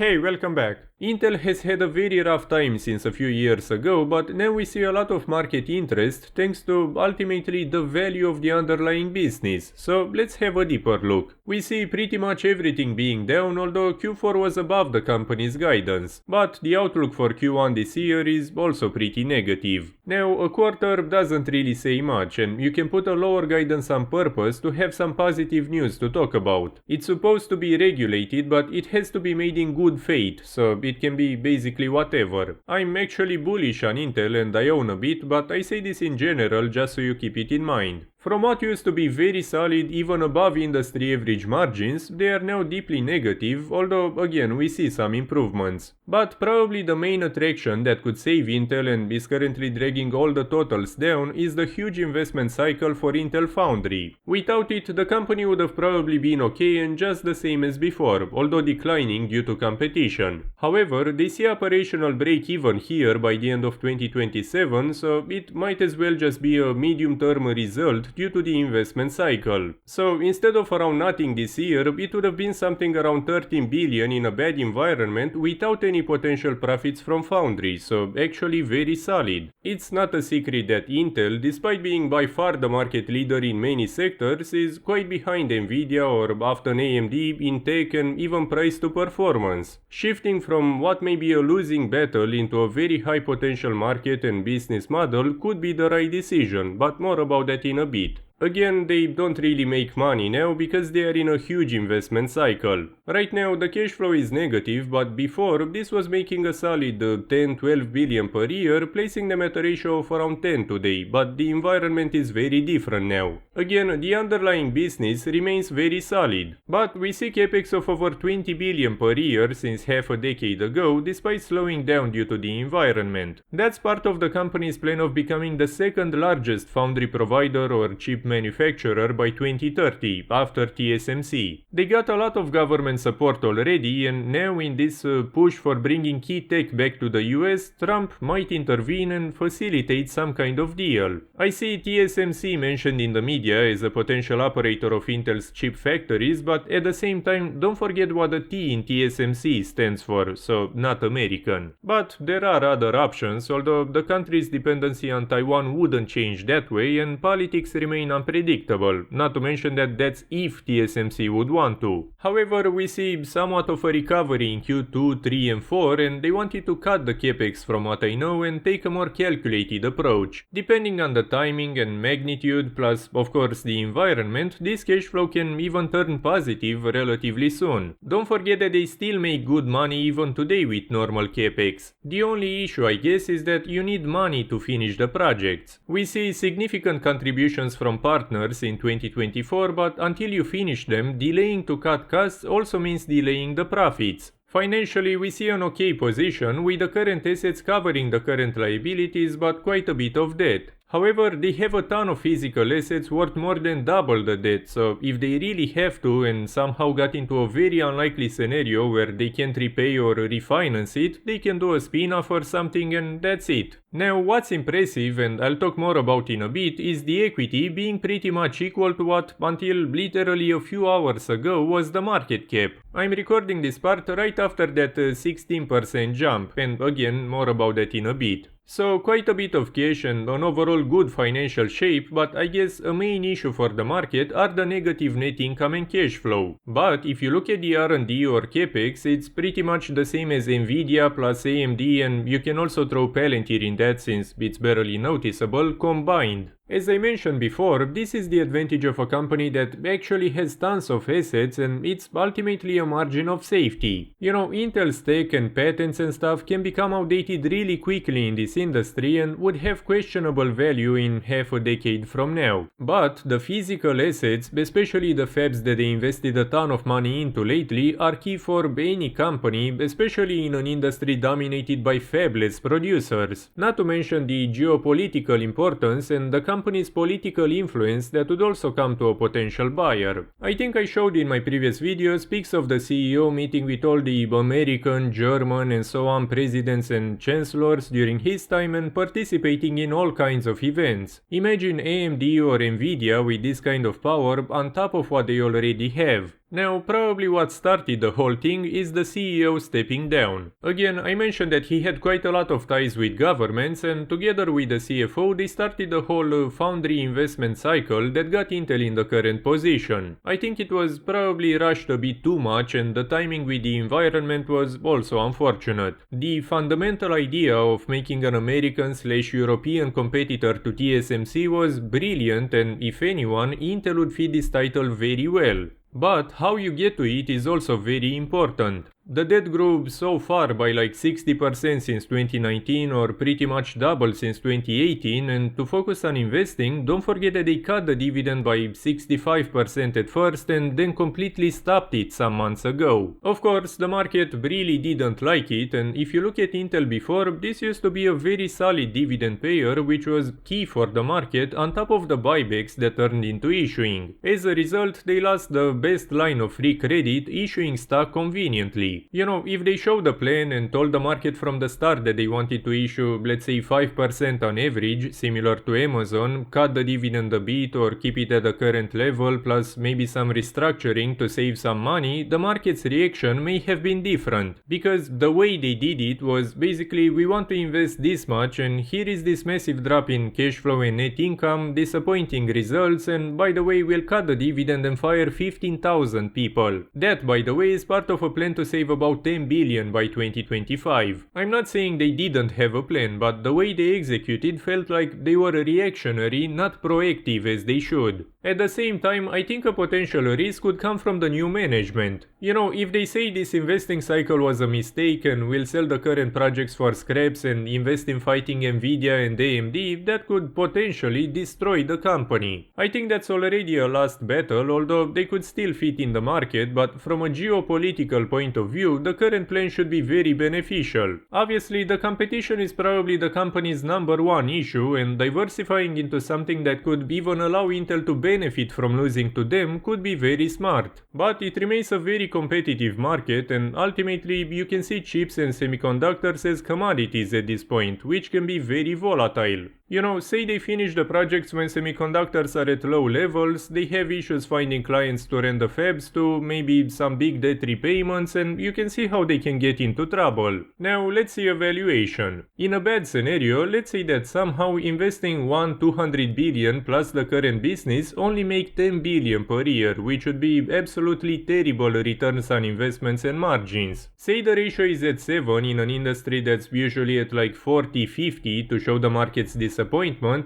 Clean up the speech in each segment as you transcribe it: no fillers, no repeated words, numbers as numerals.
Hey, welcome back. Intel has had a very rough time since a few years ago, but now we see a lot of market interest thanks to ultimately the value of the underlying business. So let's have a deeper look. We see pretty much everything being down, although Q4 was above the company's guidance. But the outlook for Q1 this year is also pretty negative. Now, a quarter doesn't really say much, and you can put a lower guidance on purpose to have some positive news to talk about. It's supposed to be regulated, but it has to be made in good faith, so it can be basically whatever. I'm actually bullish on Intel and I own a bit, but I say this in general just so you keep it in mind. From what used to be very solid, even above industry average margins, they are now deeply negative, although again we see some improvements. But probably the main attraction that could save Intel and is currently dragging all the totals down is the huge investment cycle for Intel Foundry. Without it, the company would have probably been okay and just the same as before, although declining due to competition. However, they see operational break-even here by the end of 2027, so it might as well just be a medium-term result due to the investment cycle. So instead of around nothing this year, it would have been something around 13 billion in a bad environment without any potential profits from Foundry, so actually very solid. It's not a secret that Intel, despite being by far the market leader in many sectors, is quite behind Nvidia or often AMD in tech and even price to performance. Shifting from what may be a losing battle into a very high potential market and business model could be the right decision, but more about that in a bit. Again, they don't really make money now because they are in a huge investment cycle. Right now the cash flow is negative, but before this was making a solid 10-12 billion per year, placing them at a ratio of around 10 today, but the environment is very different now. Again, the underlying business remains very solid, but we see capex of over 20 billion per year since half a decade ago, despite slowing down due to the environment. That's part of the company's plan of becoming the second largest foundry provider or chip manufacturer by 2030, after TSMC. They got a lot of government support already, and now in this push for bringing key tech back to the US, Trump might intervene and facilitate some kind of deal. I see TSMC mentioned in the media as a potential operator of Intel's chip factories, but at the same time don't forget what the T in TSMC stands for, so not American. But there are other options, although the country's dependency on Taiwan wouldn't change that way and politics remain unpredictable, not to mention that that's if TSMC would want to. However, we see somewhat of a recovery in Q2, 3 and 4, and they wanted to cut the capex from what I know and take a more calculated approach. Depending on the timing and magnitude, plus of course the environment, this cash flow can even turn positive relatively soon. Don't forget that they still make good money even today with normal capex. The only issue I guess is that you need money to finish the projects. We see significant contributions from partners in 2024, but until you finish them, delaying to cut costs also means delaying the profits. Financially, we see an okay position with the current assets covering the current liabilities, but quite a bit of debt. However, they have a ton of physical assets worth more than double the debt, so if they really have to and somehow got into a very unlikely scenario where they can't repay or refinance it, they can do a spin-off or something and that's it. Now, what's impressive, and I'll talk more about in a bit, is the equity being pretty much equal to what until literally a few hours ago was the market cap. I'm recording this part right after that 16% jump, and again more about that in a bit. So quite a bit of cash and an overall good financial shape, but I guess a main issue for the market are the negative net income and cash flow. But if you look at the R&D or capex, it's pretty much the same as Nvidia plus AMD, and you can also throw Palantir in that since it's barely noticeable combined. As I mentioned before, this is the advantage of a company that actually has tons of assets and it's ultimately a margin of safety. You know, Intel's tech and patents and stuff can become outdated really quickly in this industry and would have questionable value in half a decade from now. But the physical assets, especially the fabs that they invested a ton of money into lately, are key for any company, especially in an industry dominated by fabless producers. Not to mention the geopolitical importance and the company's political influence that would also come to a potential buyer. I think I showed in my previous video pics of the CEO meeting with all the American, German and so on presidents and chancellors during his time and participating in all kinds of events. Imagine AMD or Nvidia with this kind of power on top of what they already have. Now, probably what started the whole thing is the CEO stepping down. Again, I mentioned that he had quite a lot of ties with governments, and together with the CFO they started the whole foundry investment cycle that got Intel in the current position. I think it was probably rushed a bit too much, and the timing with the environment was also unfortunate. The fundamental idea of making an American/European competitor to TSMC was brilliant, and if anyone, Intel would fit this title very well. But how you get to it is also very important. The debt grew so far by like 60% since 2019, or pretty much double since 2018, and to focus on investing, don't forget that they cut the dividend by 65% at first and then completely stopped it some months ago. Of course, the market really didn't like it, and if you look at Intel before, this used to be a very solid dividend payer, which was key for the market on top of the buybacks that turned into issuing. As a result, they lost the best line of free credit, issuing stock conveniently. You know, if they showed a plan and told the market from the start that they wanted to issue, let's say 5% on average, similar to Amazon, cut the dividend a bit or keep it at the current level, plus maybe some restructuring to save some money, the market's reaction may have been different. Because the way they did it was basically, we want to invest this much and here is this massive drop in cash flow and net income, disappointing results, and by the way, we'll cut the dividend and fire 15,000 people. That, by the way, is part of a plan to save about 10 billion by 2025. I'm not saying they didn't have a plan, but the way they executed felt like they were reactionary, not proactive as they should. At the same time, I think a potential risk could come from the new management. You know, if they say this investing cycle was a mistake and will sell the current projects for scraps and invest in fighting Nvidia and AMD, that could potentially destroy the company. I think that's already a lost battle, although they could still fit in the market, but from a geopolitical point of view, the current plan should be very beneficial. Obviously, the competition is probably the company's number one issue, and diversifying into something that could even allow Intel to benefit from losing to them could be very smart. But it remains a very competitive market, and ultimately you can see chips and semiconductors as commodities at this point, which can be very volatile. You know, say they finish the projects when semiconductors are at low levels, they have issues finding clients to rent the fabs to, maybe some big debt repayments, and you can see how they can get into trouble. Now, let's see a valuation. In a bad scenario, let's say that somehow investing 200 billion plus the current business only make 10 billion per year, which would be absolutely terrible returns on investments and margins. Say the ratio is at 7 in an industry that's usually at like 40-50 to show the market's disappointment,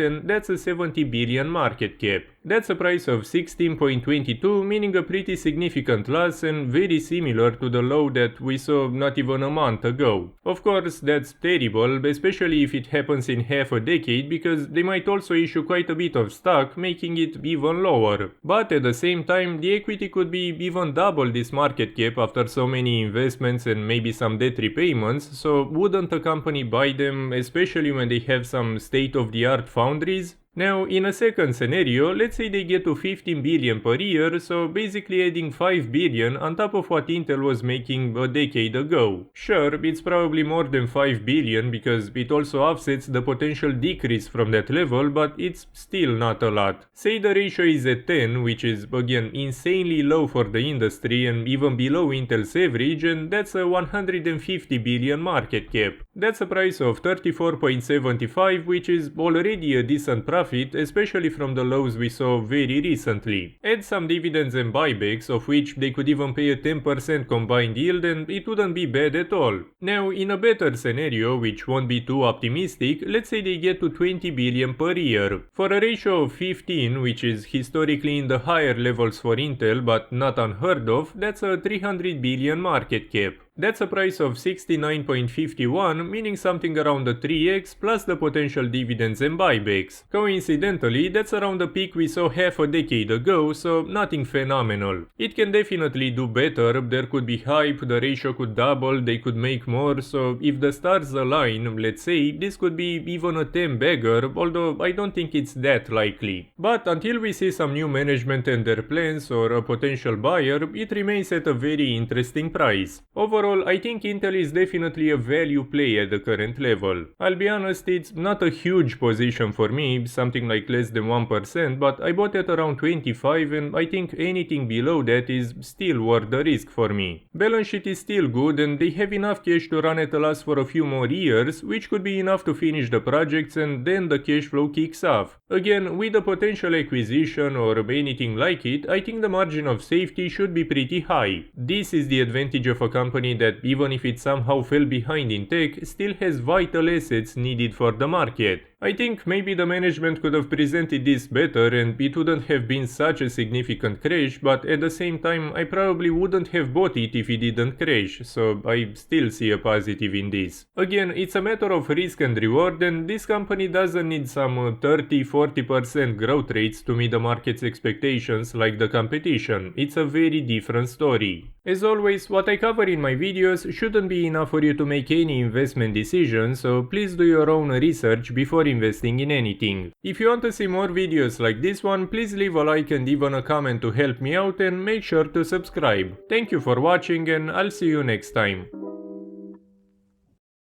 and that's a 70 billion market cap. That's a price of 16.22, meaning a pretty significant loss and very similar to the low that we saw not even a month ago. Of course, that's terrible, especially if it happens in half a decade, because they might also issue quite a bit of stock, making it even lower. But at the same time, the equity could be even double this market cap after so many investments and maybe some debt repayments, so wouldn't a company buy them, especially when they have some state-of-the-art foundries? Now, in a second scenario, let's say they get to 15 billion per year, so basically adding 5 billion on top of what Intel was making a decade ago. Sure, it's probably more than 5 billion because it also offsets the potential decrease from that level, but it's still not a lot. Say the ratio is at 10, which is again insanely low for the industry and even below Intel's average, and that's a 150 billion market cap. That's a price of 34.75, which is already a decent price, especially from the lows we saw very recently. Add some dividends and buybacks, of which they could even pay a 10% combined yield, and it wouldn't be bad at all. Now, in a better scenario, which won't be too optimistic, let's say they get to 20 billion per year. For a ratio of 15, which is historically in the higher levels for Intel but not unheard of, that's a 300 billion market cap. That's a price of 69.51, meaning something around the 3x plus the potential dividends and buybacks. Coincidentally, that's around the peak we saw half a decade ago, so nothing phenomenal. It can definitely do better, there could be hype, the ratio could double, they could make more, so if the stars align, let's say, this could be even a 10-bagger, although I don't think it's that likely. But until we see some new management and their plans or a potential buyer, it remains at a very interesting price. Overall, Overall, I think Intel is definitely a value play at the current level. I'll be honest, it's not a huge position for me, something like less than 1%, but I bought at around 25 and I think anything below that is still worth the risk for me. Balance sheet is still good and they have enough cash to run at a loss for a few more years, which could be enough to finish the projects and then the cash flow kicks off. Again, with a potential acquisition or anything like it, I think the margin of safety should be pretty high. This is the advantage of a company that, even if it somehow fell behind in tech, still has vital assets needed for the market. I think maybe the management could have presented this better and it wouldn't have been such a significant crash, but at the same time I probably wouldn't have bought it if it didn't crash, so I still see a positive in this. Again, it's a matter of risk and reward, and this company doesn't need some 30-40% growth rates to meet the market's expectations like the competition. It's a very different story. As always, what I cover in my videos shouldn't be enough for you to make any investment decision, so please do your own research before investing in anything. If you want to see more videos like this one, please leave a like and even a comment to help me out, and make sure to subscribe. Thank you for watching and I'll see you next time.